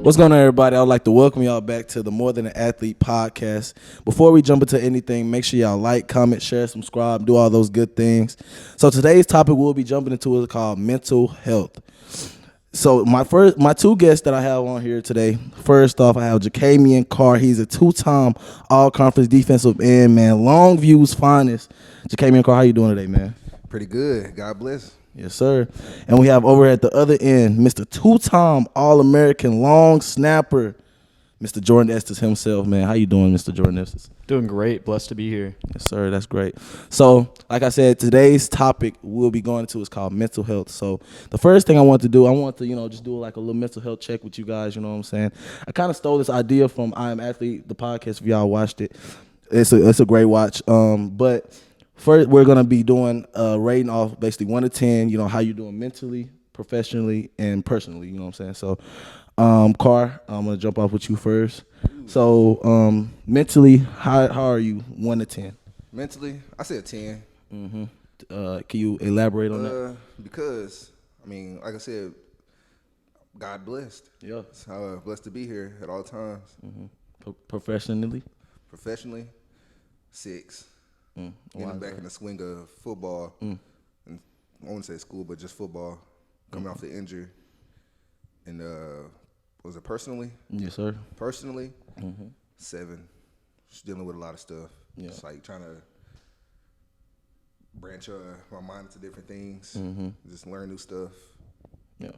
What's going on, everybody? I would like to welcome y'all back to the More Than an Athlete podcast. Before we jump into anything, make sure y'all like, comment, share, subscribe, do all those good things. So today's topic we'll be jumping into is called mental health. So my two guests that I have on here today, first off, I have Jahkamian Carr. He's a two-time all-conference defensive end, man. Longview's finest. Jahkamian Carr, how you doing today, man? Pretty good. God bless. Yes, sir. And we have over at the other end, Mr. Two-time All-American long snapper, Mr. Jordan Estes himself, man. How you doing, Mr. Jordan Estes? Doing great. Blessed to be here. Yes, sir. That's great. So, like I said, today's topic we'll be going to is called mental health. So, the first thing I want to just do like a little mental health check with you guys. You know what I'm saying? I kind of stole this idea from I Am Athlete, the podcast. If y'all watched it, it's a great watch. But first, we're gonna be doing rating off basically 1 to 10. You know how you doing mentally, professionally, and personally. You know what I'm saying? So, Carr, I'm gonna jump off with you first. So, mentally, how are you? 1 to 10. Mentally, I said 10. Mm-hmm. Can you elaborate on that? Because, I mean, like I said, God blessed. Yeah. So blessed to be here at all times. Mm-hmm. Professionally? Professionally, 6. Getting back in the swing of football. And I won't say school, but just football. Coming off the injury. And was it personally? Yes, sir. Personally, 7. Just dealing with a lot of stuff. Yeah. It's like trying to branch my mind into different things. Just learn new stuff. Yeah.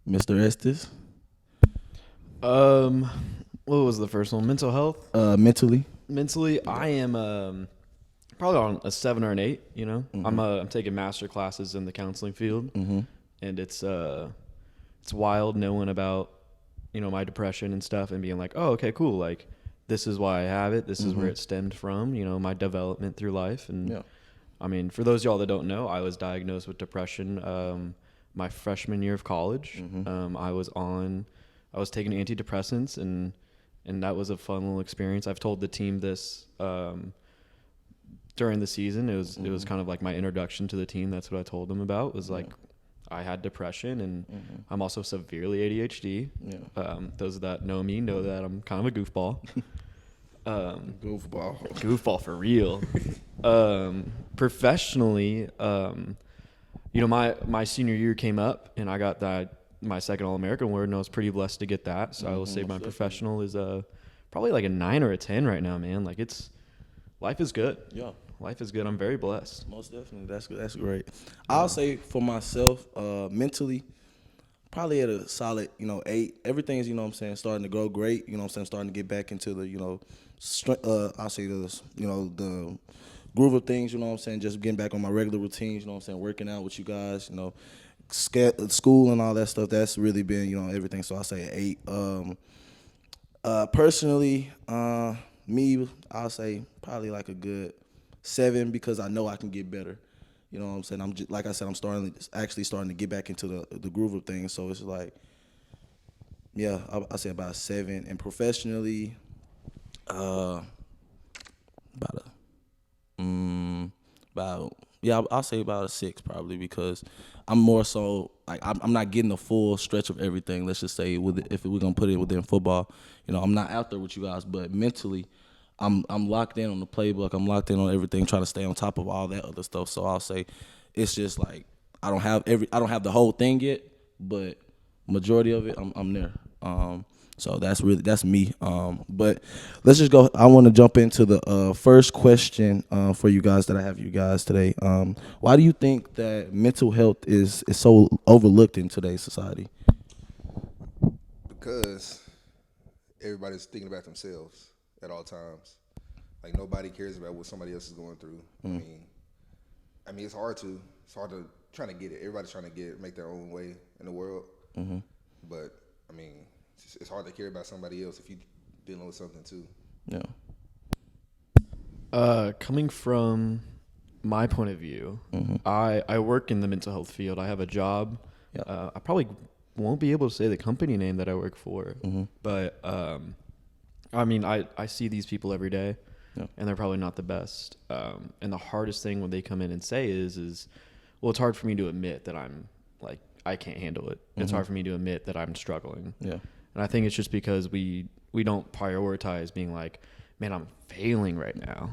Mr. Estes? What was the first one? Mental health? Mentally? Mentally, I am probably on a 7 or an 8, you know? I'm taking master classes in the counseling field. And it's wild knowing about, you know, my depression and stuff and being like, oh, okay, cool. Like, this is why I have it. This is where it stemmed from, you know, my development through life. And I mean, for those of y'all that don't know, I was diagnosed with depression my freshman year of college. I was taking antidepressants and that was a fun little experience. I've told the team this during the season. It was kind of like my introduction to the team. That's what I told them about, was like, I had depression and I'm also severely ADHD. Those that know me know that I'm kind of a goofball. Goofball for real. Professionally, you know, my senior year came up and I got my second All-American award, and I was pretty blessed to get that. So I will say my professional is probably like a 9 or a 10 right now, man. Like, life is good. Yeah. Life is good. I'm very blessed. Most definitely. That's great. I'll say for myself, mentally, probably at a solid, 8. Everything's, starting to go great. Starting to get back into the, I'll say this, the groove of things, just getting back on my regular routines, working out with you guys, school and all that stuff. That's really been, everything. So I'll say 8. Personally, me, I'll say probably like a good 7, because I know I can get better. You know what I'm saying? I'm just, like I said, I'm starting to get back into the groove of things. So it's like, yeah, I'll say about a 7. And professionally, I'll say about a 6 probably, because I'm more so like I'm not getting the full stretch of everything. Let's just say if we're gonna put it within football, I'm not out there with you guys, but mentally, I'm locked in on the playbook. I'm locked in on everything, trying to stay on top of all that other stuff. So I'll say it's just like I don't have the whole thing yet, but majority of it I'm there. So that's me. But let's just go. I want to jump into the first question for you guys that I have you guys today. Why do you think that mental health is so overlooked in today's society? Because everybody's thinking about themselves at all times. Like, nobody cares about what somebody else is going through. I mean, it's hard to trying to get it. Everybody's trying to make their own way in the world. But I mean, it's hard to care about somebody else if you're dealing with something too. Yeah. Coming from my point of view, I work in the mental health field. I have a job. I probably won't be able to say the company name that I work for, but I mean, I see these people every day, and they're probably not the best. And the hardest thing when they come in and say is, well, it's hard for me to admit that I'm like, I can't handle it. It's hard for me to admit that I'm struggling. Yeah. And And I think it's just because we don't prioritize being like, man, I'm failing right now.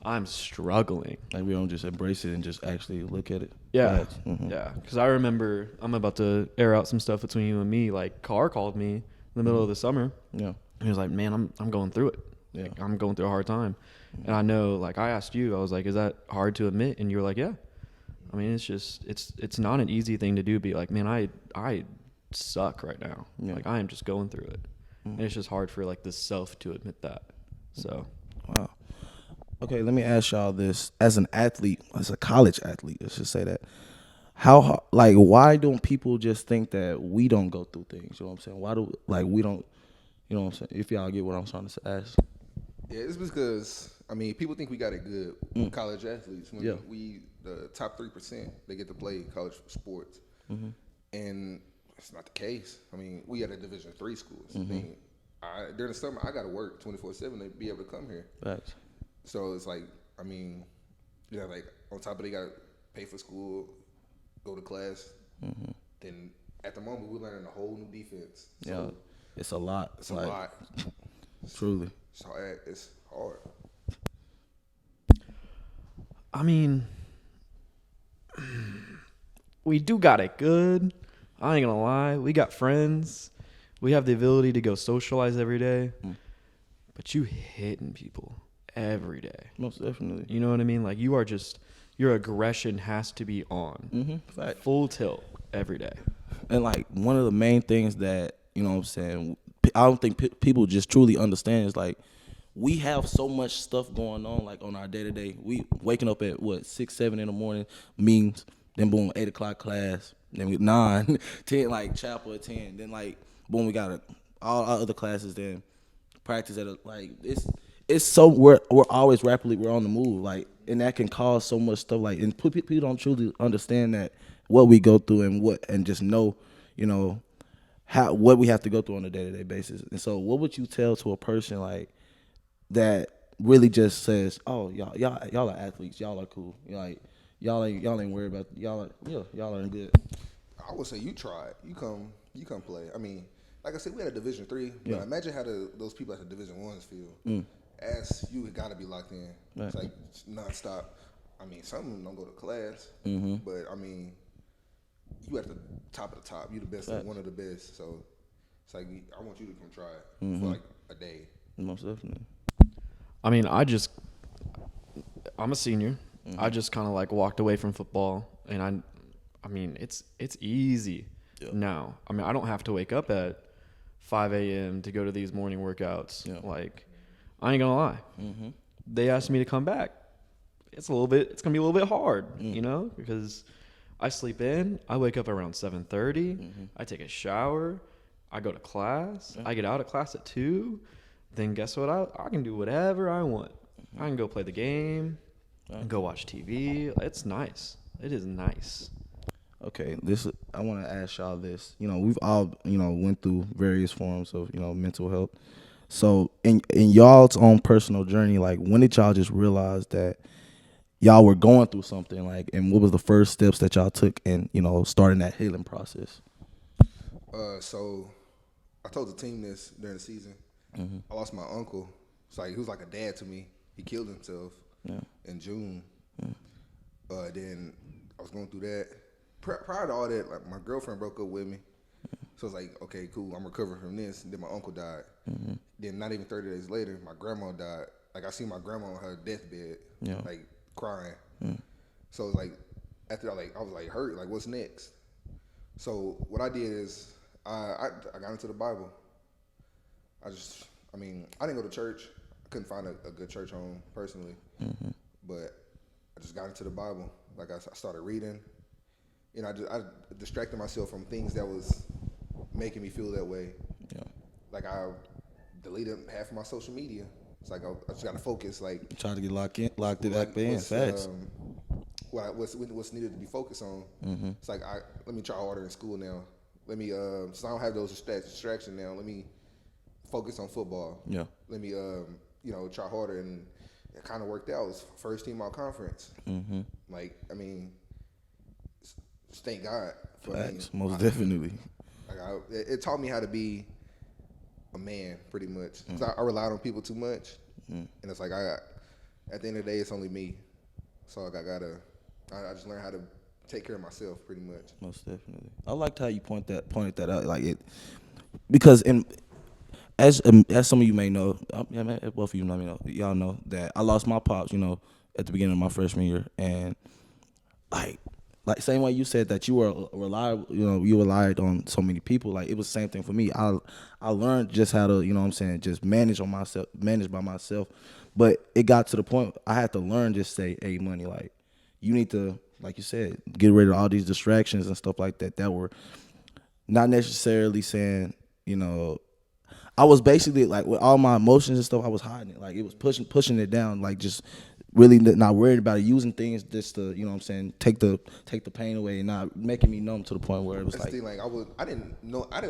I'm struggling. Like we don't just embrace it and just actually look at it. Yeah. Facts. Yeah. Because I remember, I'm about to air out some stuff between you and me. Like, Carr called me in the middle of the summer. Yeah. And he was like, man, I'm going through it. Yeah. Like, I'm going through a hard time. And I know, like, I asked you, I was like, is that hard to admit? And you were like, yeah. I mean, it's not an easy thing to do. Be like, man, I suck right now. Yeah. Like, I am just going through it. And it's just hard for, like, the self to admit that. So. Wow. Okay, let me ask y'all this. As an athlete, as a college athlete, let's just say that. Why don't people just think that we don't go through things? You know what I'm saying? Why do, we don't, you know what I'm saying? If y'all get what I'm trying to ask. Yeah, it's because, I mean, people think we got it good. College athletes. When we the top 3%, they get to play college sports. And it's not the case. I mean, we at a Division III schools. I mean, during the summer, I got to work 24/7 to be able to come here. Facts. So it's like, I mean, like on top of they got to pay for school, go to class. Then at the moment, we're learning a whole new defense. So Yeah, it's a lot. it's a lot. Truly. It's hard. I mean, we do got it good. I ain't gonna lie. We got friends. We have the ability to go socialize every day. But you hitting people every day. Most definitely. You know what I mean? Like, you are just, your aggression has to be on. Fact. Full tilt every day. And like one of the main things that, you know what I'm saying, I don't think people just truly understand is like, we have so much stuff going on, like on our day to day. We waking up at 6, 7 in the morning, meetings, then boom, 8 o'clock class, then we 9, 10, like chapel at 10, then like boom, we got all our other classes, then practice at it's so we're always rapidly we're on the move, like, and that can cause so much stuff, like, and people don't truly understand that what we go through and just know, you know, what we have to go through on a day to day basis. And so, what would you tell to a person like that really just says, "Oh, y'all are athletes, y'all are cool, y'all ain't worried about y'all are good." I would say you try it. You come play. I mean, like I said, we had a Division III, but imagine how those people at the Division I's feel. As you got to be locked in. Right. It's like nonstop. I mean, some of them don't go to class, but I mean, you at the top of the top. You the best, one of the best. So it's like I want you to come try it for like a day. Most definitely. I mean, I'm a senior. I just kind of like walked away from football, and I mean, it's easy now. I mean, I don't have to wake up at 5 a.m. to go to these morning workouts. Like, I ain't gonna lie. They asked me to come back. It's gonna be a little bit hard, you know, because I sleep in. I wake up around 7:30. I take a shower. I go to class. I get out of class at 2. Then guess what? I can do whatever I want. I can go play the game. I can go watch TV. It's nice. It is nice. Okay, I want to ask y'all this. You know, we've all, you know, went through various forms of, you know, mental health. So in y'all's own personal journey, like, when did y'all just realize that y'all were going through something, like, and what was the first steps that y'all took in, you know, starting that healing process? So I told the team this during the season. I lost my uncle. It's like he was like a dad to me. He killed himself in June. Then I was going through that. Prior to all that, like, my girlfriend broke up with me. So it's like, okay, cool, I'm recovering from this. And then my uncle died. Then not even 30 days later, my grandma died. Like, I seen my grandma on her deathbed, like, crying. So it's like, after that, like, I was like hurt. Like, what's next? So what I did is I got into the Bible. I didn't go to church. I couldn't find a good church home personally. But I just got into the Bible. Like, I started reading. You know, I distracted myself from things that was making me feel that way. Like, I deleted half of my social media. It's like I just got to focus. Like, Try to get locked it back in. Facts. What's needed to be focused on. It's like, let me try harder in school now. Let me so I don't have those distractions now. Let me focus on football. Let me try harder, and it kind of worked out. It was first team all conference. Like, I mean, just thank God. Facts. Most definitely. It taught me how to be a man, pretty much. Cause I relied on people too much, and it's like at the end of the day, it's only me. So like I just learned how to take care of myself, pretty much. Most definitely. I liked how you pointed that out, like it, because as some of you may know, both of you know, y'all know that I lost my pops, at the beginning of my freshman year, and like same way you said that you were reliable, you relied on so many people. Like it was the same thing for me. I learned just how to, just manage by myself. But it got to the point I had to learn just say, hey, money, like you need to, like you said, get rid of all these distractions and stuff like that were not necessarily saying, I was basically like with all my emotions and stuff, I was hiding it. Like it was pushing it down, like just really not worried about it, using things just to, take the pain away and not making me numb to the point where it was That's the thing, like I didn't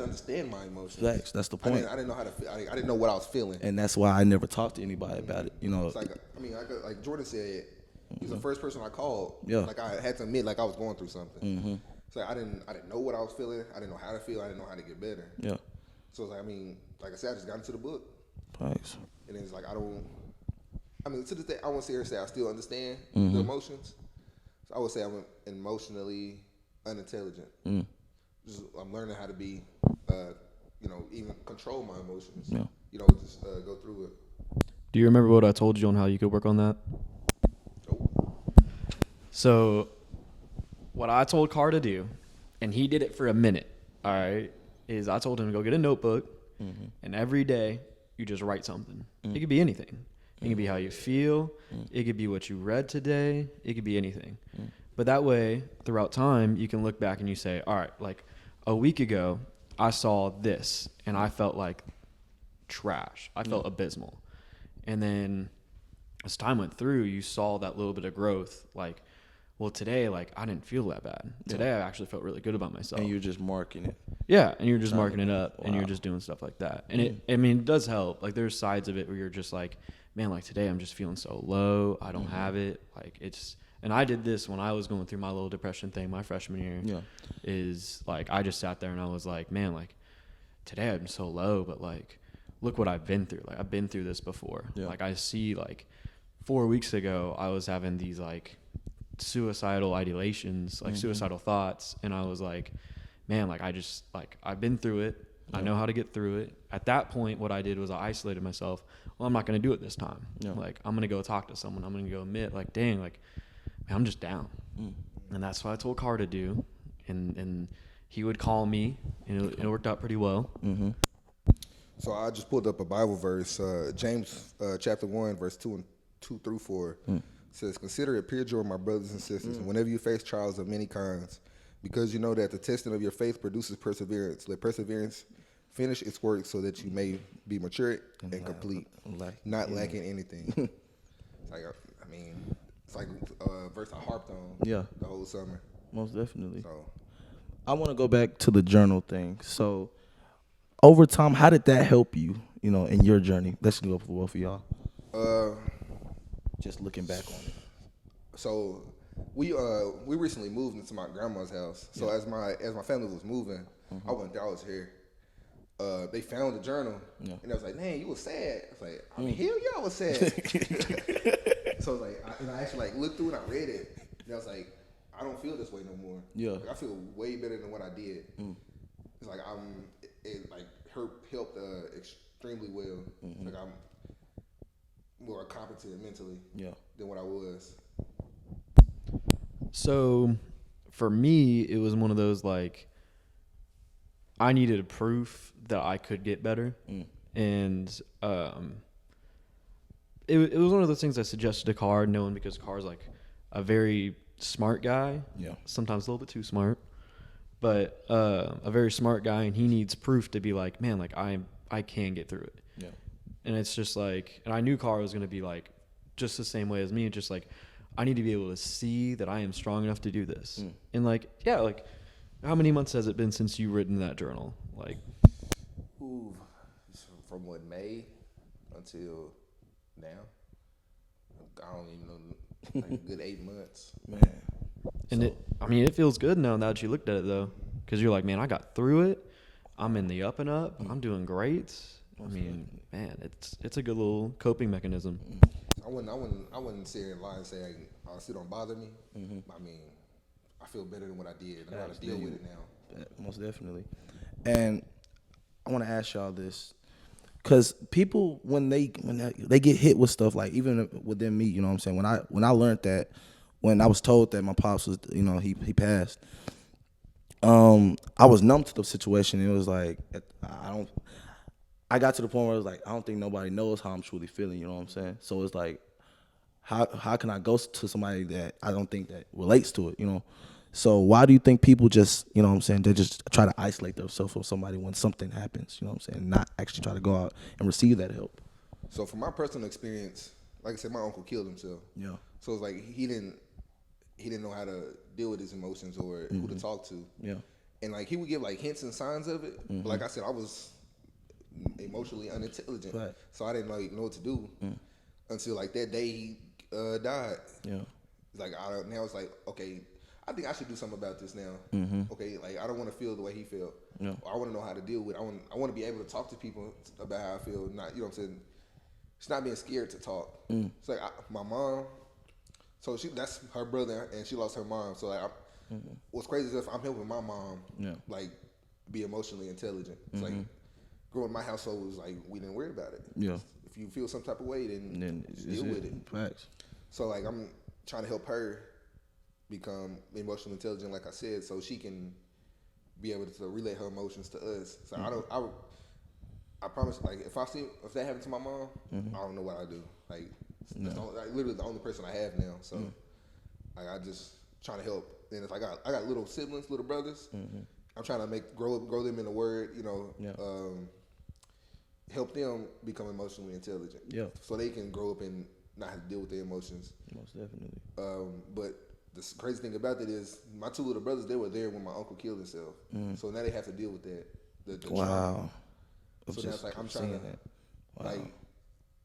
understand my emotions. That's the point. I didn't know how to feel. I didn't know what I was feeling. And that's why I never talked to anybody about it. It's like like Jordan said, he's the first person I called. Yeah. Like I had to admit, like I was going through something. So I didn't know what I was feeling. I didn't know how to feel. I didn't know how to get better. Yeah. So it's like, like I said, I just got into the book. Thanks. And it's like to this day, I won't say I still understand the emotions. So I would say I'm emotionally unintelligent. I'm learning how to be, even control my emotions. Yeah. Just go through it. Do you remember what I told you on how you could work on that? Nope. So, what I told Carr to do, and he did it for a minute, all right, is I told him to go get a notebook, and every day you just write something. It could be anything. It could be how you feel. It could be what you read today. It could be anything. But that way, throughout time, you can look back and you say, all right, like a week ago, I saw this, and I felt like trash. I felt abysmal. And then as time went through, you saw that little bit of growth. Like, well, today, like, I didn't feel that bad. Today, I actually felt really good about myself. And you're just marking it. Yeah, and you're just marking it up, and you're Wow. just doing stuff like that. And it does help. Like, there's sides of it where you're just like, man, like, today I'm just feeling so low. I don't have it. Like, it's... And I did this when I was going through my little depression thing my freshman year. Yeah. Is, like, I just sat there and I was like, man, like, today I'm so low, but, like, look what I've been through. Like, I've been through this before. Yeah. Like, I see, like, 4 weeks ago, I was having these, like, suicidal ideations, like, suicidal thoughts. And I was like, man, like, I've been through it. I know how to get through it. At that point, what I did was I isolated myself. Well, I'm not going to do it this time. Yeah. Like, I'm going to go talk to someone. I'm going to go admit, like, dang, like, man, I'm just down. And that's what I told Carr to do. And he would call me, and it worked out pretty well. So I just pulled up a Bible verse, James chapter 1, verse 2 through 4. Says, consider it pure joy, my brothers and sisters, whenever you face trials of many kinds, because you know that the testing of your faith produces perseverance. Let perseverance finish its work so that you may be mature and complete, not lacking anything. It's like, it's like a verse I harped on the whole summer. Most definitely. So I want to go back to the journal thing. So over time, how did that help you, in your journey? Let's go for both of y'all. Just looking back on it. So we recently moved into my grandma's house. So as my family was moving, I went there. I was here. They found the journal, and I was like, "Man, you was sad." I was like, "Hell yeah, I was sad." So I was like, I actually like looked through it. I read it, and I was like, "I don't feel this way no more." Yeah, like, I feel way better than what I did. It's like it helped extremely well. Like I'm more competent mentally than what I was. So for me, it was one of those, like, I needed a proof that I could get better. And it was one of those things I suggested to Carr, knowing because Carr's like a very smart guy. Yeah. Sometimes a little bit too smart. But a very smart guy, and he needs proof to be like, man, like I can get through it. Yeah. And it's just like, and I knew Carr was going to be like just the same way as me, just like, I need to be able to see that I am strong enough to do this. And like, yeah, like, how many months has it been since you've written that journal? Like, from what, May until now? I don't even know, like a good 8 months. Man. And it feels good now that you looked at it though, because you're like, man, I got through it. I'm in the up and up. I'm doing great. I mean, man, it's a good little coping mechanism. I wouldn't sit here and lie and say I still don't bother me. I mean, I feel better than what I did. I know how to deal with it now. Most definitely. And I want to ask y'all this, because people when they get hit with stuff, like even within me, you know what I'm saying. When I learned that, when I was told that my pops was, he passed, I was numb to the situation. It was like I got to the point where it was like, I don't think nobody knows how I'm truly feeling. You know what I'm saying? So it's like, how can I go to somebody that I don't think that relates to it? So why do you think people just, you know what I'm saying, they just try to isolate themselves from somebody when something happens, you know what I'm saying, not actually try to go out and receive that help? So from my personal experience, like I said, my uncle killed himself. Yeah. So it's like he didn't know how to deal with his emotions or who to talk to. Yeah. And like he would give like hints and signs of it. But like I said, I was emotionally unintelligent. Right. So I didn't know what to do until like that day he died. Yeah. It's like now it's like, okay, I think I should do something about this now. Okay, like I don't want to feel the way he felt. Yeah. I want to know how to deal with it. I want to be able to talk to people about how I feel. Not, you know what I'm saying? It's not being scared to talk. It's like my mom. So that's her brother, and she lost her mom. So like, what's crazy is if I'm helping my mom, like, be emotionally intelligent. It's like growing in my household was like we didn't worry about it. Yeah. If you feel some type of way, then deal with it. Facts. So like I'm trying to help her become emotionally intelligent, like I said, so she can be able to relay her emotions to us. So I promise, like if that happened to my mom, I don't know what I do. Like, that's literally the only person I have now. So like I just trying to help. And if I got little siblings, little brothers, I'm trying to grow them in the word, help them become emotionally intelligent. Yeah. So they can grow up and not have to deal with their emotions. Most definitely. But the crazy thing about it is my two little brothers, they were there when my uncle killed himself. So now they have to deal with that. The trauma. So now it's like I'm trying to, like,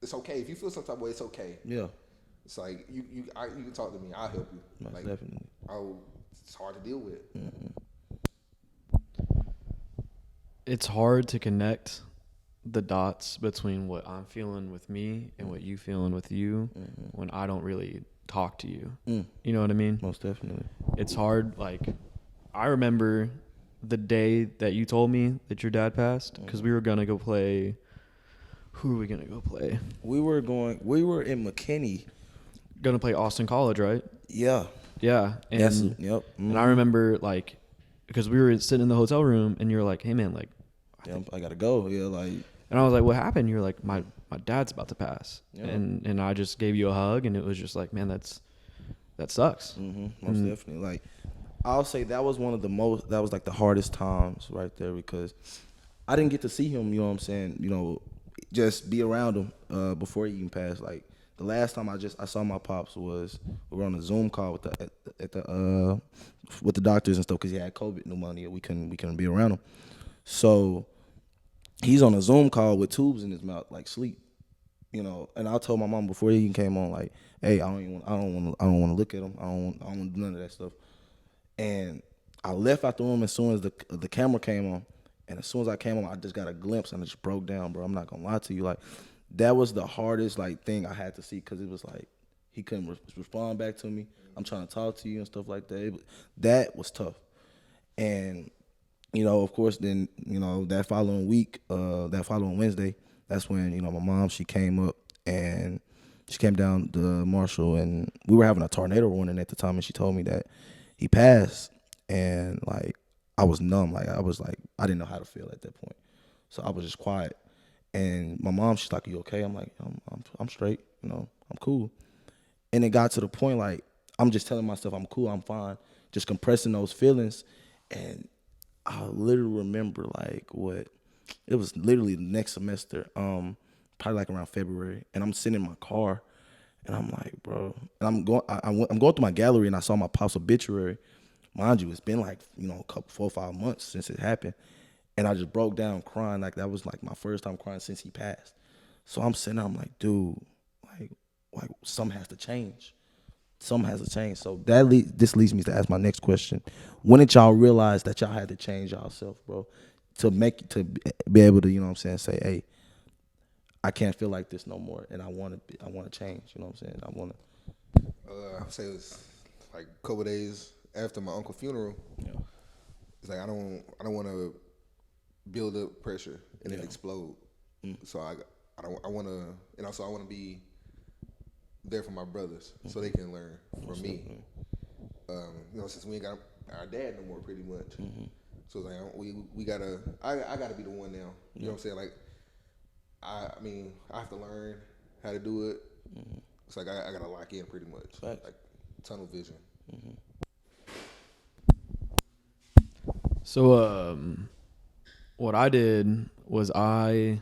it's okay. If you feel some type of way, it's okay. Yeah. It's like, you can talk to me. I'll help you. Most like, definitely. It's hard to deal with. It's hard to connect the dots between what I'm feeling with me and what you feeling with you when I don't really talk to you. You know what I mean? Most definitely. It's hard. Like, I remember the day that you told me that your dad passed, because we were gonna go play. Who were we gonna go play? We were in McKinney. Gonna play Austin College, right? Yeah. Yeah. And yep. And I remember, like, because we were sitting in the hotel room and you were like, hey man, like, I gotta go. Yeah, like. And I was like, what happened? You're like, my dad's about to pass. Yeah. And I just gave you a hug, and it was just like, man, that sucks. Most definitely. Like, I'll say that was like the hardest times right there, because I didn't get to see him, you know what I'm saying, just be around him before he even passed. Like, the last time I saw my pops was we were on a Zoom call with the doctors and stuff, because he had COVID pneumonia. We couldn't be around him. So he's on a Zoom call with tubes in his mouth, like sleep, And I told my mom before he even came on, like, hey, I don't want to look at him. I don't want to do none of that stuff. And I left out the room as soon as the camera came on. And as soon as I came on, I just got a glimpse and I just broke down, bro. I'm not gonna lie to you. Like, that was the hardest thing I had to see, because it was like he couldn't respond back to me. I'm trying to talk to you and stuff like that. That was tough. And of course, then that following week, that following Wednesday, that's when my mom, she came up and she came down to Marshall, and we were having a tornado warning at the time, and she told me that he passed, and like I was numb, like I didn't know how to feel at that point, so I was just quiet. And my mom, she's like, "You okay?" I'm like, "I'm straight, I'm cool." And it got to the point, like, I'm just telling myself I'm cool, I'm fine, just compressing those feelings. And I literally remember, like, it was literally the next semester, probably like around February, and I'm sitting in my car, and I'm like, bro, and I'm going through my gallery, and I saw my pop's obituary. Mind you, it's been like, a couple 4 or 5 months since it happened, and I just broke down crying. Like, that was like my first time crying since he passed. So I'm sitting there, I'm like, dude, like something has to change. Something has to change. So this leads me to ask my next question. When did y'all realize that y'all had to change yourself, bro? to be able to, you know what I'm saying, say, hey, I can't feel like this no more, and I want to change. You know what I'm saying? I want to. I'd say it was like a couple days after my uncle's funeral. Yeah. It's like I don't want to build up pressure and then explode. So I want to, and also I want to be there for my brothers so they can learn from me. You know, since we ain't got our dad no more, pretty much. So it's like we gotta. I gotta be the one now. You know what I'm saying? Like I mean, I have to learn how to do it. It's like I gotta lock in pretty much, Facts. like tunnel vision. So, what I did was I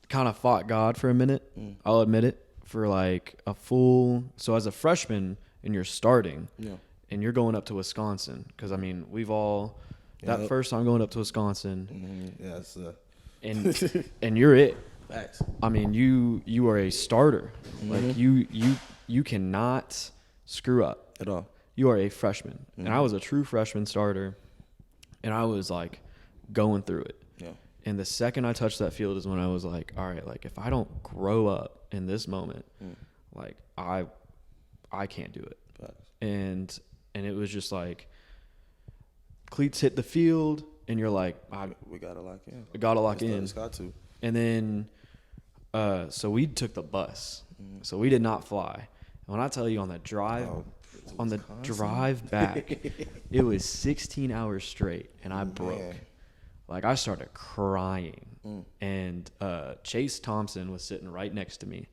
kind of fought God for a minute. I'll admit it, for like a full. So as a freshman, and you're starting, and you're going up to Wisconsin, because I mean we've all that first time going up to Wisconsin. Yes. And you're it. Facts. I mean, you are a starter. Like you cannot screw up At all. You are a freshman, and I was a true freshman starter, and I was like going through it. Yeah. And the second I touched that field is when I was like, all right, like if I don't grow up in this moment, like I can't do it. Facts. And it was just like cleats hit the field, and you're like, We gotta lock in. I gotta lock in. It's got to. And then, so we took the bus. So we did not fly. And when I tell you on the drive, back, it was 16 hours straight, and I broke. Man. Like I started crying, and Chase Thompson was sitting right next to me,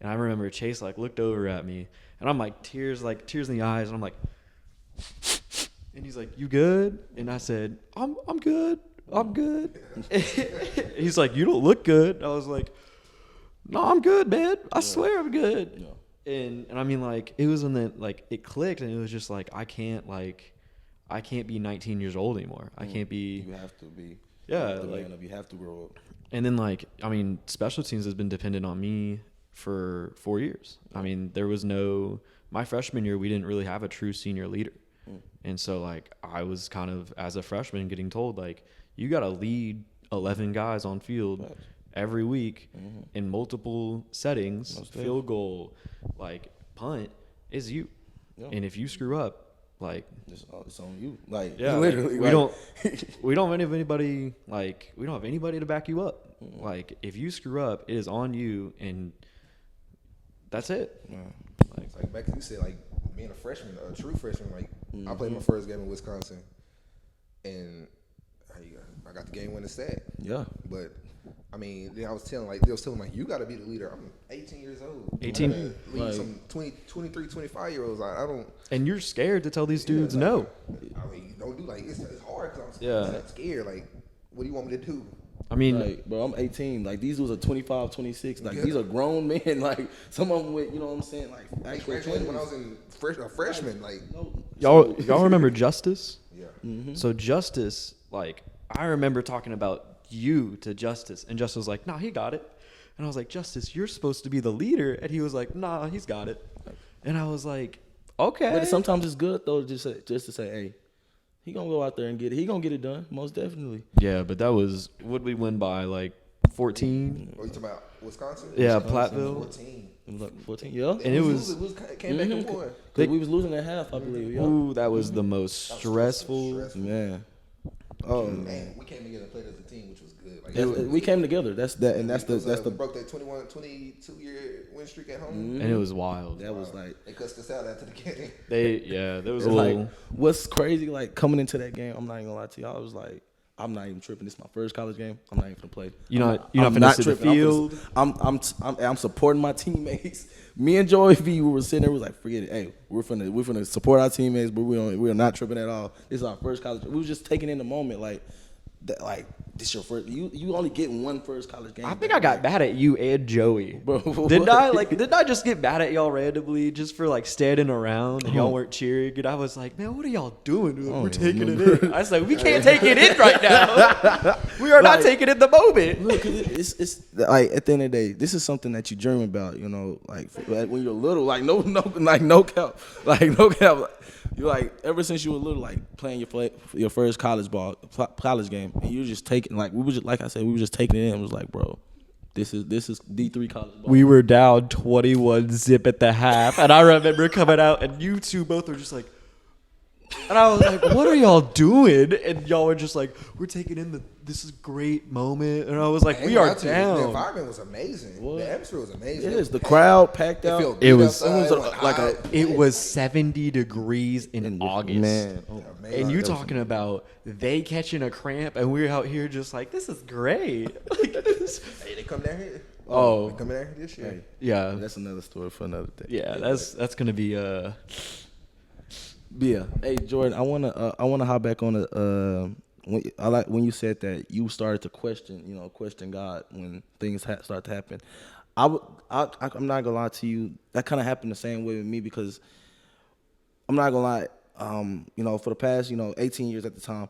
and I remember Chase like looked over at me, and I'm like tears in the eyes, and I'm like, and he's like, "You good?" And I said, "I'm good. I'm good." He's like, "You don't look good." I was like, "No, I'm good, man. I swear I'm good." Yeah. And I mean, like, it was when it clicked, and it was just like I can't be 19 years old anymore. I can't be. You have to be. Yeah, The like, man of you have to grow up. and then like I mean, special teams has been dependent on me for 4 years. I mean, there was my freshman year we didn't really have a true senior leader, and so like I was kind of as a freshman getting told like you got to lead 11 guys on field. Right. Every week in multiple settings, Most field goal, like punt, is you. Yeah. And if you screw up, like It's on you. Like literally, like, we don't have anybody to back you up. Like if you screw up, it is on you, and that's it. Yeah. Like back as you said, like being a freshman, a true freshman. Like I played my first game in Wisconsin, and I got the game-winning stat. Yeah. But I mean, then they was telling like you got to be the leader. I'm 18 years old. 18. Lead Like, some 23, 25 year olds. I don't. And you're scared to tell these dudes like, no. I mean, you don't do like it's hard because Yeah. I'm scared. Like, what do you want me to do? I mean, Like, bro, I'm 18. Like, these was a 25, 26. Like, Yeah. these are grown men. Like, some of them with, you know what I'm saying? Like, I actual graduated when I 20s. was a freshman. Like, No. y'all remember Justice? yeah. So Justice, like, I remember talking about you to Justice, and Justice was like, "Nah, he got it." And I was like, "Justice, you're supposed to be the leader," and he was like, "Nah, he's got it." And I was like, "Okay." But sometimes it's good, though, just to say, hey, he going to go out there and get it. He going to get it done, most definitely. Yeah, but that was would we win by like 14? Oh, you talking about Wisconsin? Yeah, Wisconsin, Platteville. 14. 14, yeah. And it was came back and won. Because we was losing at half, I believe. Yeah. ooh, that was the most stressful. Man. Oh, Man, we came together and played as a team, which was good. Like, we came together. That's the we broke that 22 year win streak at home. And it was wild. that was like. They cussed us out after the game. There was a It's little. like, what's crazy, like, coming into that game, I'm not even gonna lie to y'all, I was like, I'm not even tripping. This is my first college game. I'm not even gonna play. You're not I'm finna sit the tripping. field. I'm supporting my teammates. Me and Joey V were sitting there. We was like, forget it. Hey, we're finna support our teammates, but we are not tripping at all. This is our first college. We was just taking in the moment, like this your first. You only get one first college game. I think I got mad at you and Joey. Bro, Didn't I? Didn't I just get mad at y'all randomly just for like standing around and y'all weren't cheering? And I was like, man, what are y'all doing? We're taking it in. I was like, we can't take it in right now. We are not taking it the moment. Look, it's like at the end of the day, this is something that you dream about. You know, like when you're little, like no cap. You like ever since you were little, like playing your first college game, and you were just taking we were just taking it in. It was like, bro, this is D3 college ball. We were down 21-0 at the half, and I remember coming out, and you two both were just like, and I was like, what are y'all doing? And y'all were just like, we're taking in this is great moment. And I was like, we are down. The environment was amazing. What? The atmosphere was amazing. It is. The crowd packed out. It was 70 degrees in August. Man. And you talking about they catching a cramp, and we're out here just like, this is great. Hey, they come down here. Oh. They come down here this year. Hey, yeah. That's another story for another day. Yeah, that's going to be Yeah. Hey, Jordan, I wanna hop back on the when you said that you started to question God when things start to happen. I'm not gonna lie to you. That kind of happened the same way with me because I'm not gonna lie. For the past 18 years at the time,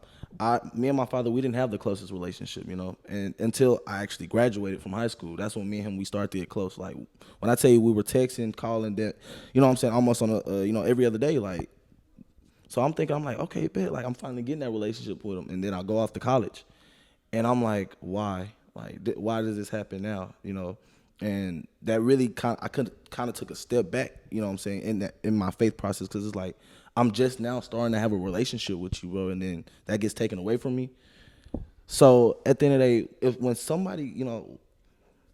me and my father, we didn't have the closest relationship, and until I actually graduated from high school, that's when me and him we started to get close. Like when I tell you we were texting, calling, that what I'm saying, almost on a every other day, like. So I'm like, okay, bet, like I'm finally getting that relationship with him, and then I'll go off to college, and I'm like, why? Like, why does this happen now? And that really kind of took a step back, what I'm saying, in my faith process, because it's like I'm just now starting to have a relationship with you, bro, and then that gets taken away from me. So at the end of the day, when somebody,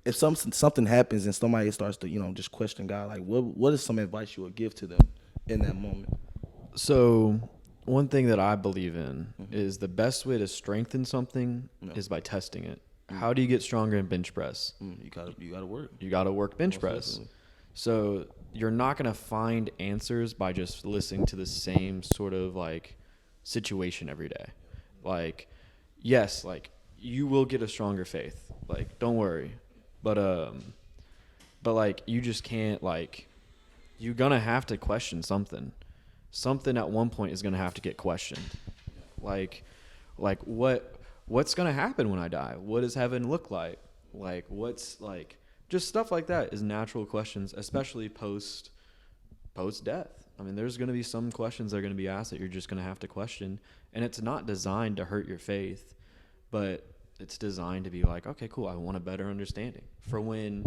if something happens and somebody starts to, just question God, like what is some advice you would give to them in that moment? So one thing that I believe in is the best way to strengthen something is by testing it. How do you get stronger in bench press? You gotta work. You gotta work bench press. Definitely. So you're not gonna find answers by just listening to the same sort of like situation every day. Like, yes, like you will get a stronger faith. Like, don't worry. But like you just can't you're gonna have to question something. Something at one point is going to have to get questioned. Like what's going to happen when I die? What does heaven look like? Like, what's just stuff like that is natural questions, especially post death. I mean, there's going to be some questions that are going to be asked that you're just going to have to question. And it's not designed to hurt your faith, but it's designed to be like, okay, cool. I want a better understanding for when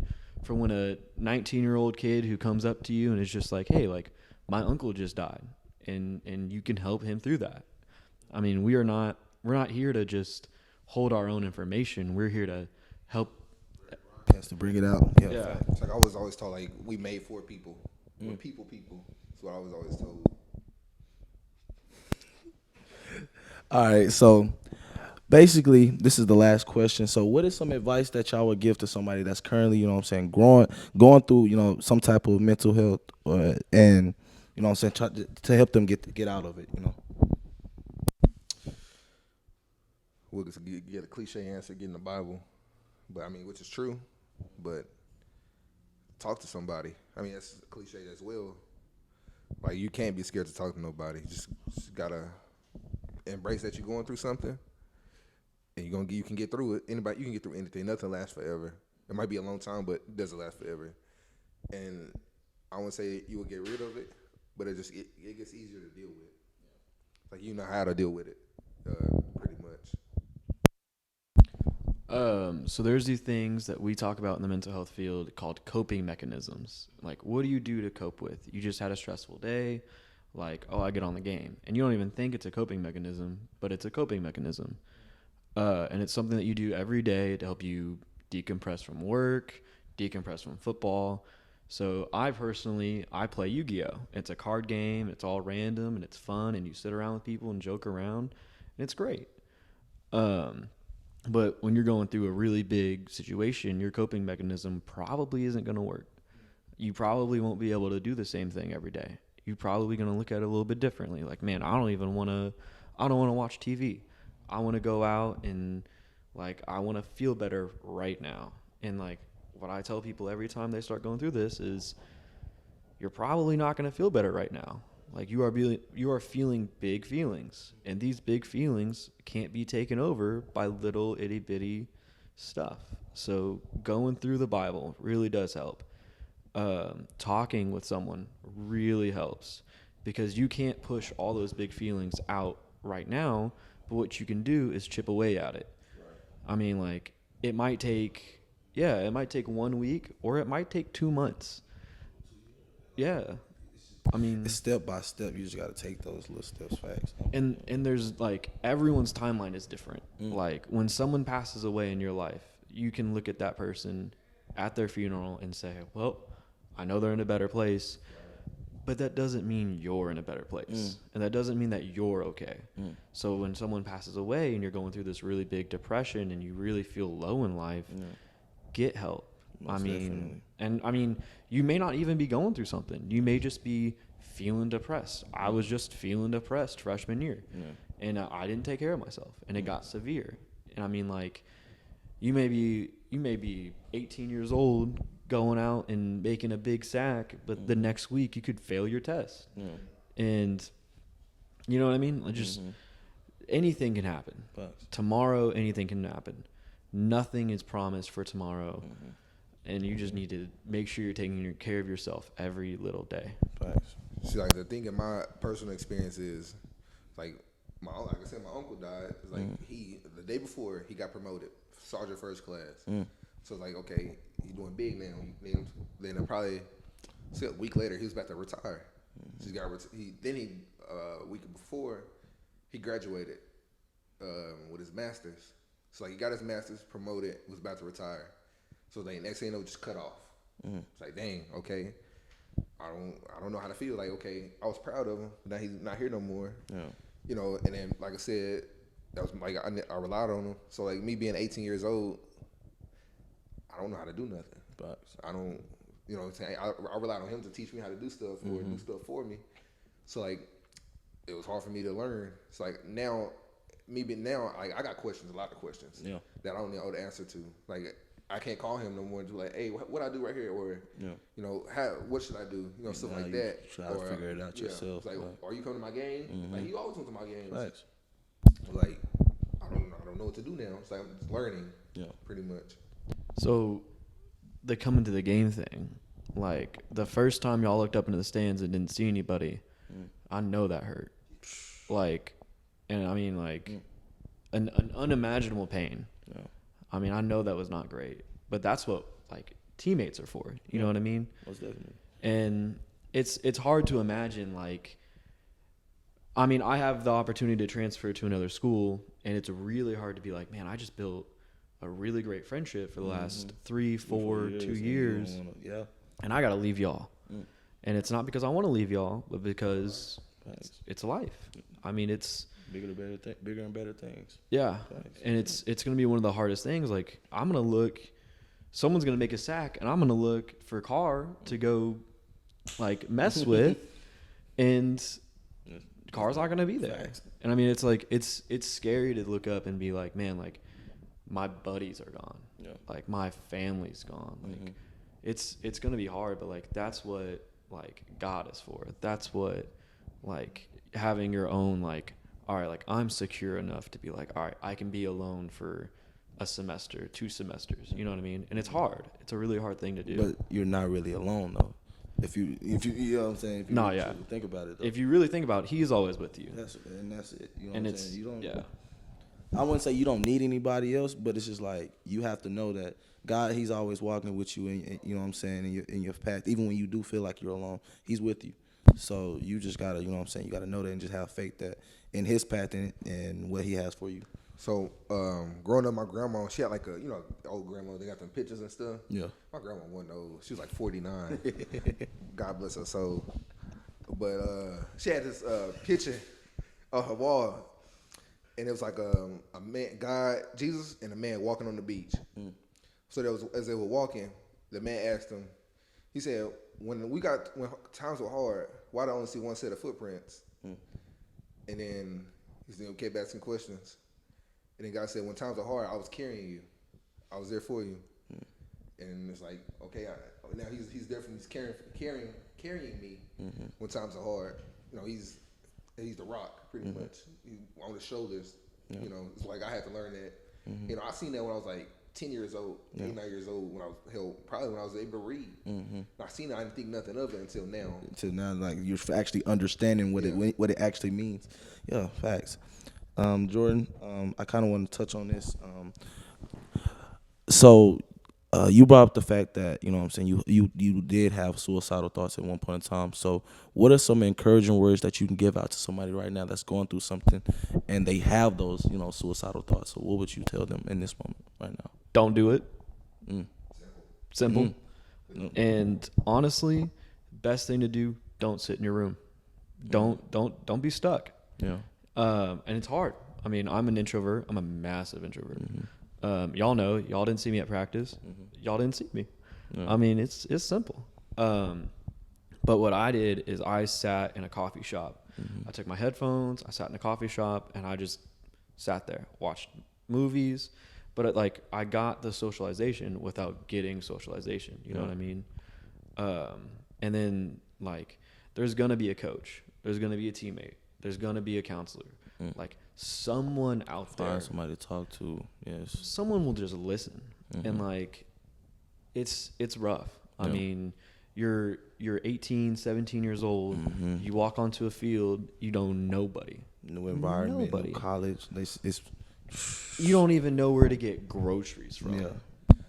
a 19-year-old kid who comes up to you and is just like, hey, my uncle just died, and you can help him through that. I mean, we're not here to just hold our own information. We're here to help. Has to bring it out. Yeah. It's like I was always told, we made for people. We're people. That's what I was always told. All right, so basically, this is the last question. So what is some advice that y'all would give to somebody that's currently, going through, some type of mental health and, try to help them get out of it, We'll get a cliche answer, get in the Bible, but I mean, which is true, but talk to somebody. I mean, that's a cliche as well. Like, you can't be scared to talk to nobody. Just gotta embrace that you're going through something. And you can get through it. You can get through anything. Nothing lasts forever. It might be a long time, but it doesn't last forever. And I wouldn't say you will get rid of it, but it gets easier to deal with. Like, you know how to deal with it, pretty much. So there's these things that we talk about in the mental health field called coping mechanisms. Like, what do you do to cope with? You just had a stressful day. Like, I get on the game. And you don't even think it's a coping mechanism, but it's a coping mechanism. And it's something that you do every day to help you decompress from work, decompress from football. So I play Yu-Gi-Oh! It's a card game. It's all random and it's fun, and you sit around with people and joke around, and it's great. But when you're going through a really big situation, your coping mechanism probably isn't going to work. You probably won't be able to do the same thing every day. You're probably going to look at it a little bit differently. Like, man, I don't want to watch TV. I want to go out and Like, I want to feel better right now. And like what I tell people every time they start going through this is, you're probably not going to feel better right now. Like, you are feeling big feelings, and these big feelings can't be taken over by little itty bitty stuff. So going through the Bible really does help. Talking with someone really helps, because you can't push all those big feelings out right now, but what you can do is chip away at it. I mean, like, it might take 1 week, or it might take 2 months. Yeah. I mean, It's step by step. You just got to take those little steps. Facts. and there's like, everyone's timeline is different. Like, when someone passes away in your life, you can look at that person at their funeral and say, well, I know they're in a better place, but that doesn't mean you're in a better place. And that doesn't mean that you're okay. So when someone passes away and you're going through this really big depression and you really feel low in life, get help. Most definitely. I mean, you may not even be going through something. You may just be feeling depressed. I was just feeling depressed freshman year, and I didn't take care of myself, and it got severe. And I mean, like, you may be 18 years old, going out and making a big sack, but the next week you could fail your test, and you know what I mean. Like, just anything can happen. Facts. Tomorrow, anything can happen. Nothing is promised for tomorrow. And you just need to make sure you're taking care of yourself every little day. Facts. See, like, the thing in my personal experience is, like I said, my uncle died. It's like, the day before, he got promoted, sergeant first class. So it's like, okay, he's doing big now. Then probably a week later, he was about to retire. So a week before, he graduated with his master's. So like, he got his master's, promoted, was about to retire. So like, next thing you know, just cut off. It's like, dang, okay. I don't know how to feel. Like, okay, I was proud of him, but now he's not here no more. Yeah. You know, and then, like I said, that was like, I relied on him. So like, me being 18 years old, I don't know how to do nothing. But I don't, you know what I'm saying? I relied on him to teach me how to do stuff or do stuff for me. So like, it was hard for me to learn. It's like, now, I got questions, a lot of questions that I don't know the answer to. Like, I can't call him no more and do like, hey, what I do right here, or you know, what should I do, you know, stuff like that. Try to figure it out yourself. It's like, are you coming to my game? Like, he always went to my games. Facts. Like, I don't know what to do now. It's like, I'm just learning, pretty much. So, the coming to the game thing, like, the first time y'all looked up into the stands and didn't see anybody, I know that hurt. Like, and I mean, like, an unimaginable pain. Yeah. I mean, I know that was not great, but that's what, like, teammates are for. You know what I mean? Most definitely. And it's hard to imagine, like, I mean, I have the opportunity to transfer to another school, and it's really hard to be like, man, I just built a really great friendship for the last 3, 4, 2 years, and I got to leave y'all. And it's not because I want to leave y'all, but because it's life. I mean, it's bigger and better things. Yeah. And it's going to be one of the hardest things. Like, I'm going to look, someone's going to make a sack, and I'm going to look for Carr to go, like, mess with, and Carr's not going to be there. And I mean, it's like, it's scary to look up and be like, man, like, my buddies are gone. Like, my family's gone. Like, it's going to be hard, but, like, that's what, like, God is for. That's what, like, having your own, like, all right, like, I'm secure enough to be like, all right, I can be alone for a semester, 2 semesters. You know what I mean? And it's hard. It's a really hard thing to do. But you're not really alone, though. If you know what I'm saying? If you no, really think about it, though. If you really think about it, he's always with you. That's it. You know and what I'm saying? You don't. Yeah. I wouldn't say you don't need anybody else, but it's just like, you have to know that God, he's always walking with you, and you know what I'm saying, in your path. Even when you do feel like you're alone, he's with you. So you just gotta, you know what I'm saying, you gotta know that and just have faith that in his path and what he has for you. So growing up, my grandma, she had like a, you know, old grandma, they got them pictures and stuff. Yeah. My grandma wasn't old. She was like 49. God bless her soul. But she had this picture on her wall, and it was like a man, God, Jesus, and a man walking on the beach. So there was, as they were walking, the man asked him, he said, when times were hard, why do I only see one set of footprints? And then he said, kept asking questions. And then God said, when times are hard, I was carrying you. I was there for you. And it's like, okay, now he's there for me. He's carrying me when times are hard. You know, he's the rock pretty much. He's on the shoulders. Yeah. You know, it's like I had to learn that. You know, I seen that when I was like 10 years old, 8, 9 years old, when I was probably when I was able to read. I seen it, I didn't think nothing of it until now. Until now, like you're actually understanding what it actually means. Yeah, facts. Jordan, I kind of want to touch on this. So you brought up the fact that, you know what I'm saying, you did have suicidal thoughts at one point in time. So what are some encouraging words that you can give out to somebody right now that's going through something and they have those, you know, suicidal thoughts? So what would you tell them in this moment right now? Don't do it. Simple. And honestly, best thing to do, don't sit in your room. Don't be stuck. Yeah. And it's hard. I mean, I'm an introvert. I'm a massive introvert. Y'all know, y'all didn't see me at practice. Y'all didn't see me. Yeah. I mean, it's simple. But what I did is I sat in a coffee shop. I took my headphones, I sat in a coffee shop, and I just sat there, watched movies. But I got the socialization without getting socialization. You know what I mean? And then there's gonna be a coach, there's gonna be a teammate, there's gonna be a counselor, someone out there. Find somebody to talk to. Yes. Someone will just listen, and it's rough. I mean, you're 18, 17 years old. You walk onto a field, you know nobody. New environment, new college. You don't even know where to get groceries from. Yeah.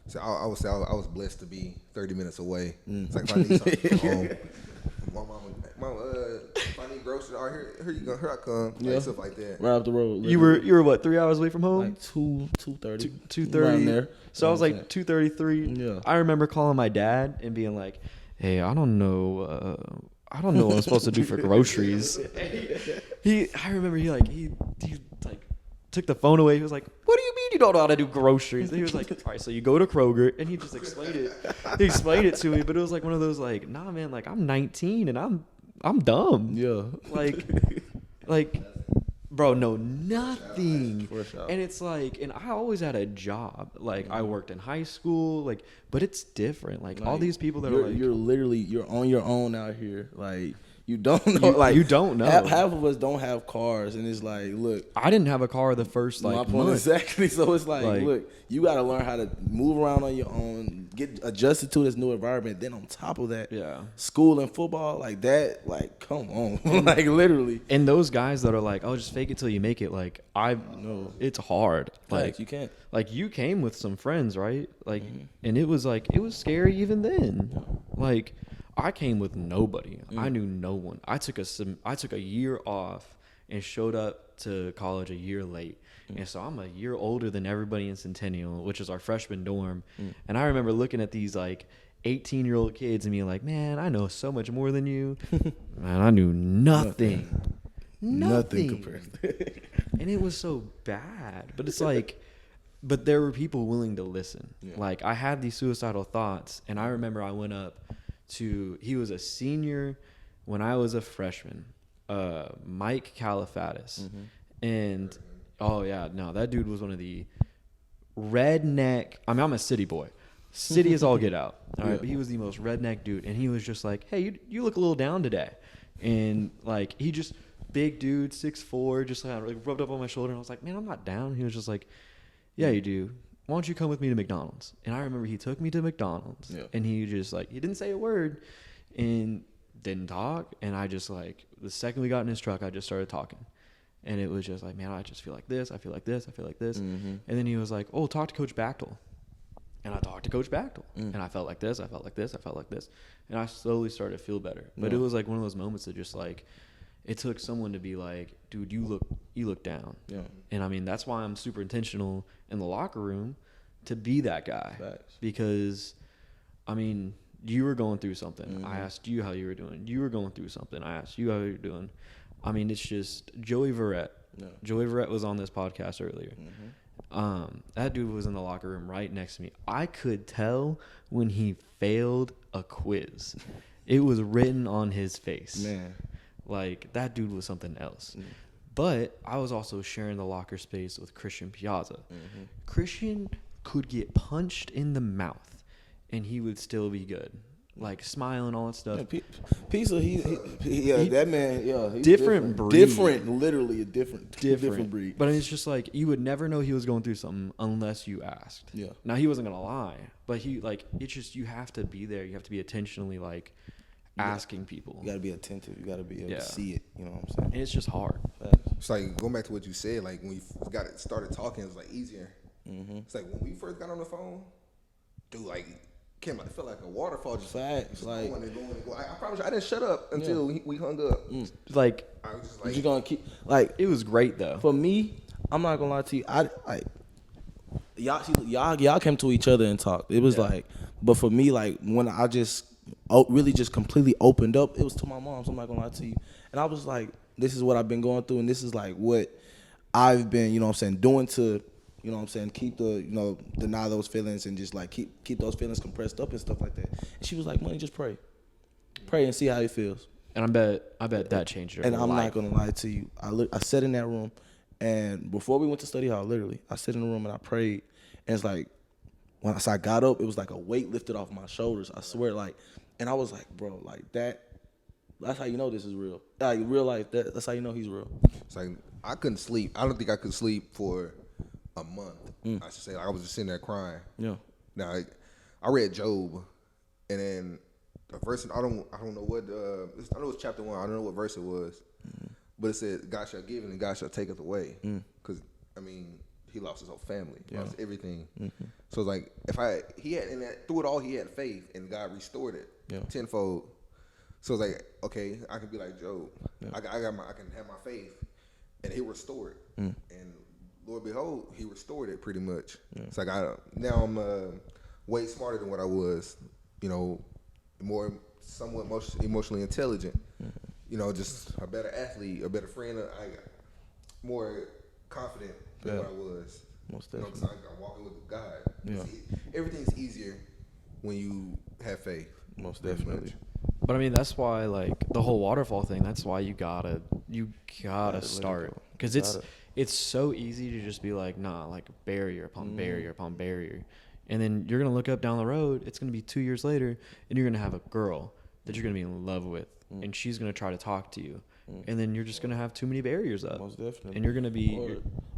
So I would say I was blessed to be 30 minutes away. It's like if I need something from home, my mama, if I need groceries, all right, here you go, here I come, stuff like that. Right up the road. You were what, 3 hours away from home? Like 2:30. 2:30 there. So I was like 2:33. Yeah. I remember calling my dad and being like, "Hey, I don't know what I'm supposed to do for groceries." I remember he took the phone away. He was like, "What do you mean you don't know how to do groceries?" And he was like, "All right, so you go to Kroger," and he just explained it. He explained it to me, but it was like one of those nah, man, I'm 19 and I'm dumb. Yeah. Bro, no, nothing. Sure. And it's and I always had a job. I worked in high school, but it's different. All these people that you're on your own out here. You don't know. You don't know. Half of us don't have cars, and it's look. I didn't have a car the first my point month. Exactly. So it's look, you got to learn how to move around on your own, get adjusted to this new environment. Then on top of that, school and football that. Come on, literally. And those guys that are "Oh, just fake it till you make it." I know it's hard. You can't. You came with some friends, right? And it was it was scary even then. I came with nobody. I knew no one. I took a year off and showed up to college a year late. And so I'm a year older than everybody in Centennial, which is our freshman dorm. And I remember looking at these 18-year-old kids and being like, "Man, I know so much more than you." Man, I knew nothing. Nothing compared. And it was so bad. But it's but there were people willing to listen. Yeah. I had these suicidal thoughts, and I remember I went up to, he was a senior when I was a freshman, Mike Califatis. And that dude was one of the redneck. I mean, I'm a city boy. City is all get out. All right. But he was the most redneck dude. And he was just "Hey, you look a little down today." And he just, big dude, 6'4", just rubbed up on my shoulder. And I was like, "Man, I'm not down." He was just "Yeah, you do. Why don't you come with me to McDonald's?" And I remember he took me to McDonald's, and he just he didn't say a word and didn't talk. And I just the second we got in his truck, I just started talking. And it was just "Man, I just feel like this. I feel like this. I feel like this." And then he was "Oh, talk to Coach Bachtel." And I talked to Coach Bachtel, and I felt like this. I felt like this. I felt like this. And I slowly started to feel better. But it was one of those moments that just it took someone to be "Dude, you look down." Yeah. And I mean, that's why I'm super intentional in the locker room to be that guy. Facts. Because, I mean, you were going through something. I asked you how you were doing. You were going through something. I asked you how you were doing. I mean, it's just Joey Verrett. Yeah. Joey Verrett was on this podcast earlier. That dude was in the locker room right next to me. I could tell when he failed a quiz. It was written on his face. Man. That dude was something else. But I was also sharing the locker space with Christian Piazza. Christian could get punched in the mouth, and he would still be good. Like, smiling, all that stuff. Yeah, Pizza, that man, he's different breed. Different, literally a different breed. But it's just like, you would never know he was going through something unless you asked. Yeah. Now, he wasn't going to lie, but it's just, you have to be there. You have to be intentionally, like, asking people. You got to be attentive. You got to be able to see it. You know what I'm saying? And it's just hard. It's like, going back to what you said, like, when you started talking, it was, like, easier. It's like, when we first got on the phone, dude, like, it felt like a waterfall. Just like going and going. I promise you, I didn't shut up until we hung up. Like, I was just like, you gonna keep like. It was great though. For me, I'm not gonna lie to you. I like y'all came to each other and talked. It was like, but for me, like when I just really just completely opened up, it was to my mom. So I'm not gonna lie to you. And I was like, this is what I've been going through, and this is like what I've been, you know what I'm saying, doing to. You know what I'm saying? Keep deny those feelings and just like keep those feelings compressed up and stuff like that. And she was like, "Money, just pray and see how it feels." And I bet that changed her. And I'm life. not gonna lie to you. I sat in that room, and before we went to study hall, literally, I sat in the room and I prayed. And it's like when I got up, it was like a weight lifted off my shoulders. I swear, like, and I was like, bro, like that. That's how you know this is real. Like real life. That's how you know he's real. It's like I couldn't sleep. I don't think I could sleep for a month. I should say, like, I was just sitting there crying. Yeah. Now I read Job, and then the verse, I don't know what I know it's chapter 1. I don't know what verse it was, but it said, "God shall give and God shall taketh away." Because I mean, he lost his whole family, lost everything. So it's like through it all, he had faith, and God restored it tenfold. So it's like, okay, I can be like Job. I can have my faith, and he restored it. And Lord behold, he restored it pretty much. It's like now I'm way smarter than what I was, more somewhat emotionally intelligent, just a better athlete, a better friend. I got more confident than what I was. Most definitely. I'm walking with God. Everything's easier when you have faith. Most definitely. But I mean, that's why, like, the whole waterfall thing, that's why you gotta start. Because it's so easy to just be like, nah, like barrier upon barrier upon barrier. And then you're going to look up down the road, it's going to be 2 years later, and you're going to have a girl that you're going to be in love with. And she's going to try to talk to you. And then you're just going to have too many barriers up. Most definitely. And you're going to be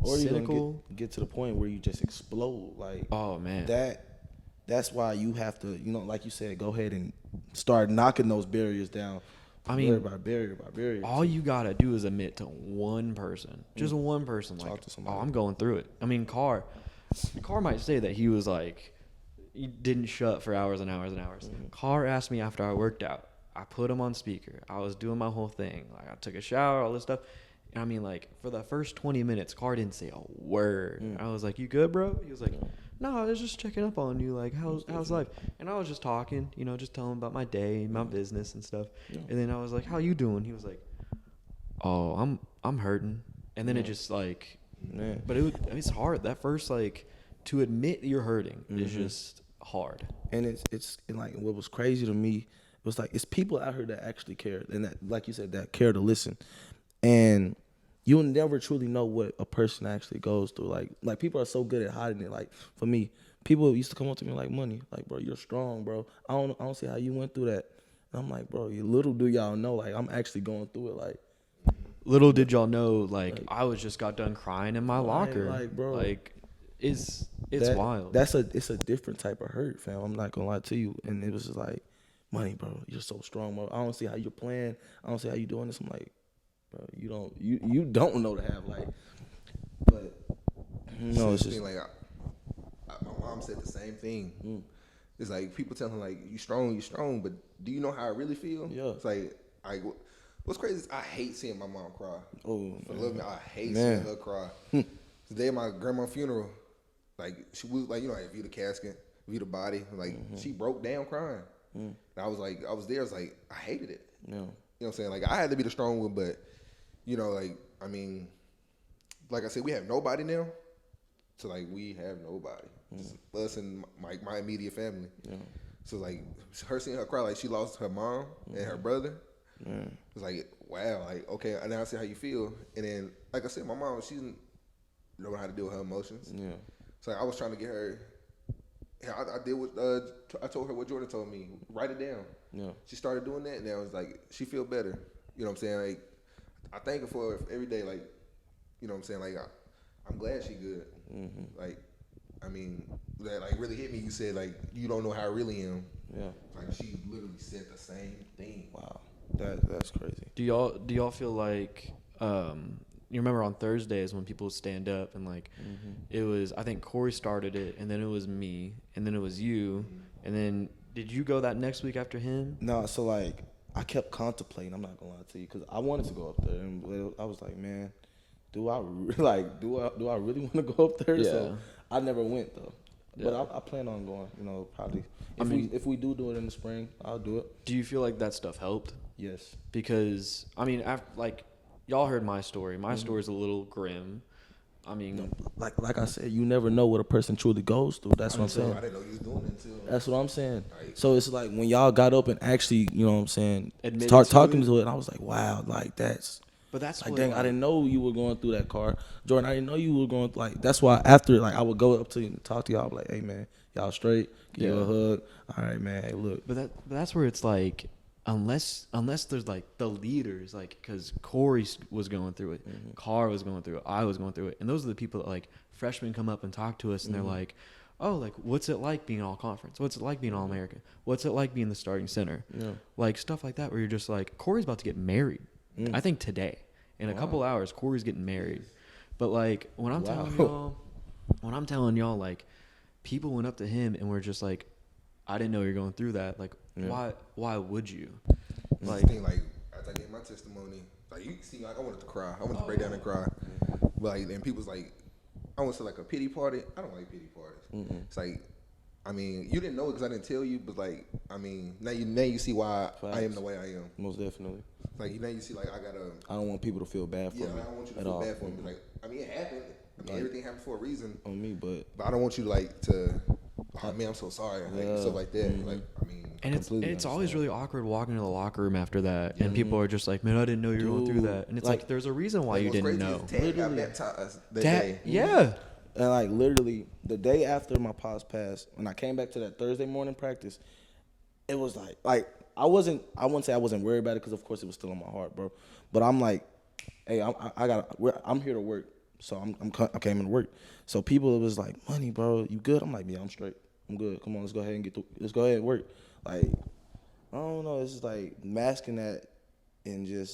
or you're cynical. going to get to the point where you just explode. Like, oh, man. That's why you have to, like you said, go ahead and start knocking those barriers down. I mean, barrier by barrier. All you got to do is admit to one person. Just one person. Talk like, to somebody. I'm going through it. I mean, Carr might say that he was like, he didn't shut for hours and hours and hours. Carr asked me after I worked out. I put him on speaker. I was doing my whole thing. Like, I took a shower, all this stuff. And I mean, like, for the first 20 minutes, Carr didn't say a word. I was like, "You good, bro?" He was like, "No, I was just checking up on you. Like, how's life?" And I was just talking, just telling him about my day, my business and stuff. And then I was like, "How you doing?" He was like, "Oh, I'm hurting." And then it just like, but it's hard. That first, like, to admit you're hurting is just hard. And it's like, what was crazy to me was like, it's people out here that actually care, and that, like you said, that care to listen. And you'll never truly know what a person actually goes through. Like people are so good at hiding it. Like, for me, people used to come up to me like, "Money, like, bro, you're strong, bro. I don't see how you went through that." And I'm like, bro, little do y'all know, like, I'm actually going through it. Like, little did y'all know, like I just got done crying in my locker. Like, bro, like, it's wild. It's a different type of hurt, fam. I'm not gonna lie to you. And it was just like, "Money, bro, you're so strong, bro. I don't see how you're playing. I don't see how you're doing this." I'm like, bro, you don't know to have, like, but no, it's just like my mom said the same thing. It's like people telling her, like, you strong, but do you know how I really feel? Yeah. It's like what's crazy is I hate seeing my mom cry. Oh, for love me, I hate seeing her cry. The day of my grandma's funeral, like, she was like, I view the casket, view the body, like she broke down crying. And I was like, I was like, I hated it. Yeah. You know what I'm saying? Like, I had to be the strong one, but like, I mean, like I said, we have nobody now. So, like, we have nobody. Just us and my immediate family. Yeah. So, like, her seeing her cry, like, she lost her mom and her brother. It's like, wow, like, okay, now I see how you feel. And then, like I said, my mom, she didn't know how to deal with her emotions. Yeah. So I was trying to get her. I did what I told her what Jordan told me. Write it down. Yeah. She started doing that, and I was like, she feel better. You know what I'm saying? Like, I thank her for it every day. Like, you know what I'm saying? Like, I'm glad she good. Mm-hmm. Like, I mean, that like really hit me. You said like you don't know how I really am. Yeah. Like she literally said the same thing. Wow. That's crazy. Do y'all feel like you remember on Thursdays when people stand up and like it was, I think Corey started it, and then it was me, and then it was you, and then did you go that next week after him? No, so like I kept contemplating. I'm not gonna lie to you because I wanted to go up there, and I was like, man, do I really want to go up there? Yeah. So I never went though. Yeah. But I plan on going. You know, probably if we do it in the spring, I'll do it. Do you feel like that stuff helped? Yes. Because I mean, after, like y'all heard my story. My story's a little grim. I mean, Like I said, you never know what a person truly goes through. That's what I'm saying. I didn't know you was doing it until. That's what I'm saying. Right. So it's like when y'all got up and actually, you know what I'm saying, Admitted start to talking it. to it, I was like, wow, like that's but that's like, what, dang, I didn't know you were going through that, Carr. Jordan, I didn't know you were going through, like, that's why after, like, I would go up to you and talk to y'all, like, hey, man, y'all straight? Give you a hug. All right, man, hey, look. But that's where it's like, unless there's like the leaders, like, because Corey was going through it, Carr was going through it, I was going through it, and those are the people that like freshmen come up and talk to us, and they're like, oh, like, what's it like being all conference? What's it like being all American? What's it like being the starting center? Yeah. Like stuff like that, where you're just like, Corey's about to get married. I think today, in a couple hours, Corey's getting married. But like when I'm telling y'all, like, people went up to him and were just like, I didn't know you're going through that. Like, why would you? Like, thing, like as I gave my testimony, like you see, like I wanted to cry. I wanted to break down and cry. But like, and people's like, I went to like a pity party. I don't like pity parties. It's like, I mean, you didn't know it because I didn't tell you, but like, I mean, now you see why I am the way I am. Most definitely. Like now you see, like I don't want people to feel bad for me. Yeah, I don't want you to feel bad for me. Like, I mean, it happened. I mean, everything happened for a reason. On me, but I don't want you to. Oh man, I'm so sorry. Like stuff like that. Like, I mean, and it's always really awkward walking into the locker room after that, and people are just like, man, I didn't know you were going through that, and it's like there's a reason why you didn't know. Dad got baptized that day. Yeah. And like literally the day after my pops passed, when I came back to that Thursday morning practice, it was like I wouldn't say I wasn't worried about it because of course it was still on my heart, bro. But I'm like, hey, I'm here to work, so I came in to work. So people, it was like, money, bro, you good? I'm like, yeah, I'm straight. I'm good. Come on, let's go ahead and work. Like, I don't know, it's just like masking that and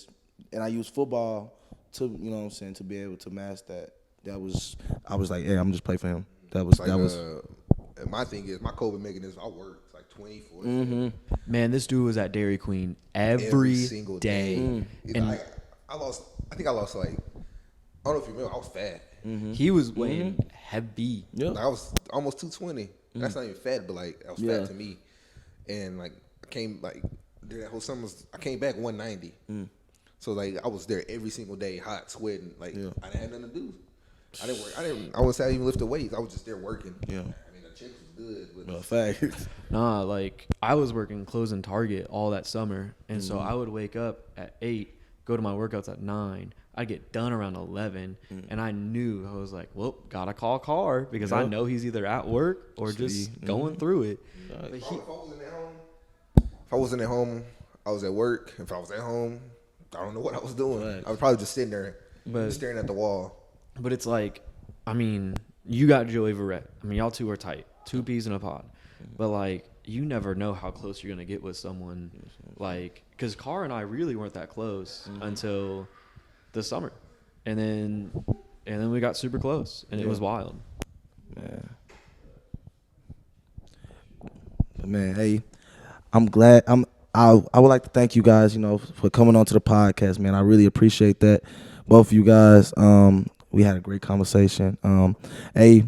I use football to, you know what I'm saying, to be able to mask that. I was like, hey, I'm just play for him. My thing is, my coping mechanism, I work like 24. Man, this dude was at Dairy Queen every single day. And I think I lost like, I don't know if you remember, I was fat. he was weighing heavy. Yeah. Like, I was almost 220. That's not even fat, but like I was fat to me. And like I came like during that whole summer, I came back 190. So like I was there every single day, hot, sweating. Like I didn't have nothing to do. I didn't work. I wouldn't say I even lift the weights. I was just there working. Yeah. I mean, the chicks was good. But No, fact. Nah, like I was working closing Target all that summer, and so I would wake up at 8, go to my workouts at 9. I'd get done around 11, and I knew, I was like, well, gotta call Carr because I know he's either at work or just going through it. But if I wasn't at home, I was at work. If I was at home, I don't know what I was doing. Right. I was probably just sitting there, staring at the wall. But it's like, I mean, you got Joey Verrett. I mean, y'all two are tight. 2 peas in a pod. But, like, you never know how close you're going to get with someone. Like, because Carr and I really weren't that close until the summer. And then we got super close. And it was wild. Man. But man, hey, I'm glad. I would like to thank you guys, you know, for coming on to the podcast, man. I really appreciate that. Both of you guys. We had a great conversation. Hey,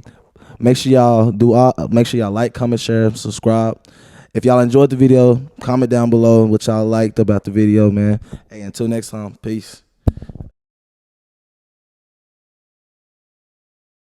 make sure y'all like, comment, share, subscribe. If y'all enjoyed the video, comment down below what y'all liked about the video, man. Hey, until next time, peace.